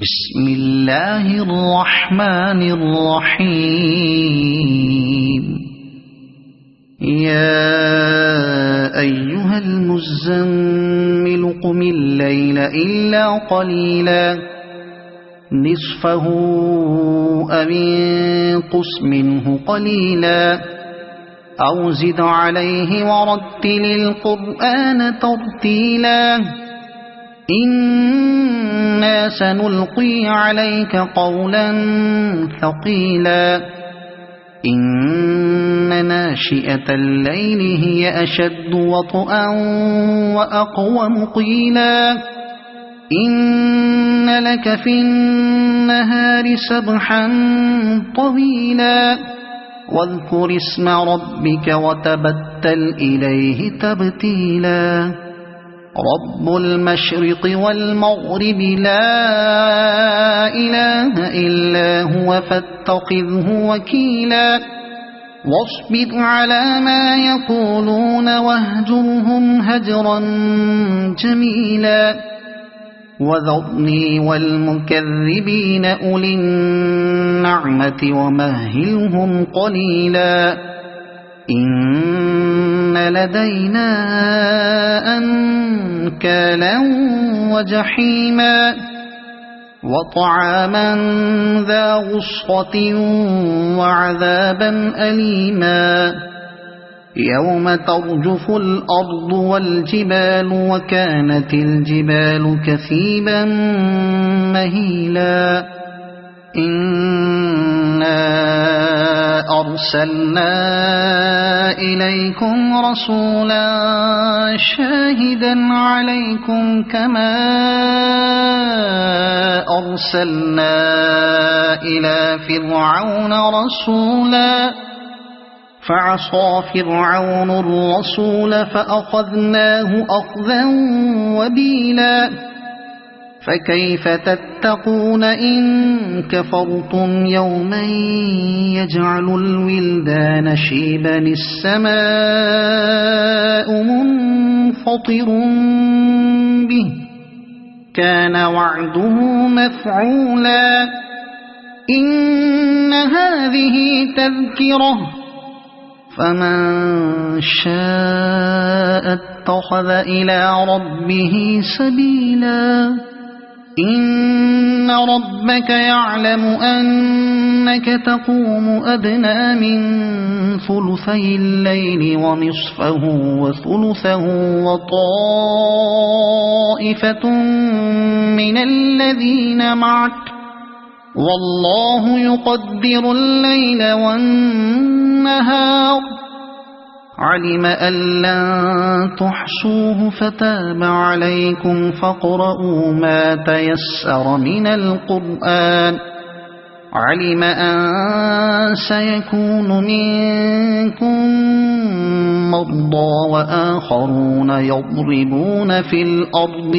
بسم الله الرحمن الرحيم. يا أيها المزمل قم الليل إلا قليلا نصفه أو انقص منه قليلا أو زد عليه ورتل القرآن ترتيلا إنا سنلقي عليك قولا ثقيلا إن ناشئة الليل هي أشد وطئا وأقوم قيلا إن لك في النهار سبحا طويلا واذكر اسم ربك وتبتل إليه تبتيلا رب المشرق والمغرب لا إله إلا هو فاتخذه وكيلا واصبر على ما يقولون واهجرهم هجرا جميلا وذرني والمكذبين أولي النعمة ومهلهم قليلا إن لدينا أنكالا وجحيما وطعاما ذا غصة وعذابا أليما يوم ترجف الأرض والجبال وكانت الجبال كثيبا مهيلا إنا أرسلنا إليكم رسولا شاهدا عليكم كما أرسلنا إلى فرعون رسولا فعصى فرعون الرسول فأخذناه أخذا وبيلا فكيف تتقون إن كفرتم يوما يجعل الولدان شيبا السماء منفطر به كان وعده مفعولا إن هذه تذكرة فمن شاء اتخذ إلى ربه سبيلا إن ربك يعلم أنك تقوم أدنى من ثلثي الليل ونصفه وثلثه وطائفة من الذين معك والله يقدر الليل والنهار علم أن لن تحصوه فتاب عليكم فاقرؤوا ما تيسر من القرآن علم أن سيكون منكم مرضى وآخرون يضربون في الأرض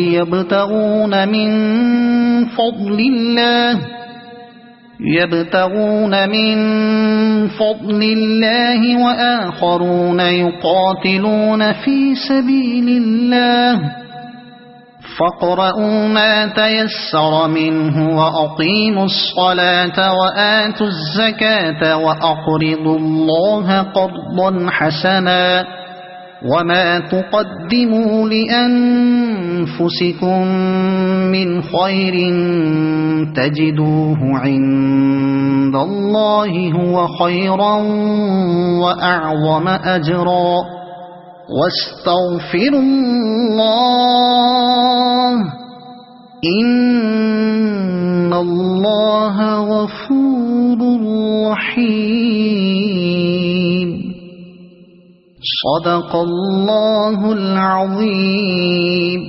يبتغون من فضل الله وآخرون يقاتلون في سبيل الله فاقرؤوا ما تيسر منه وأقيموا الصلاة وآتوا الزكاة وأقرضوا الله قرضا حسنا وما تقدموا لأنفسكم من خير تجدوه عند الله هو خيرا وأعظم أجرا واستغفروا الله إن الله غفور رحيم صدق الله العظيم.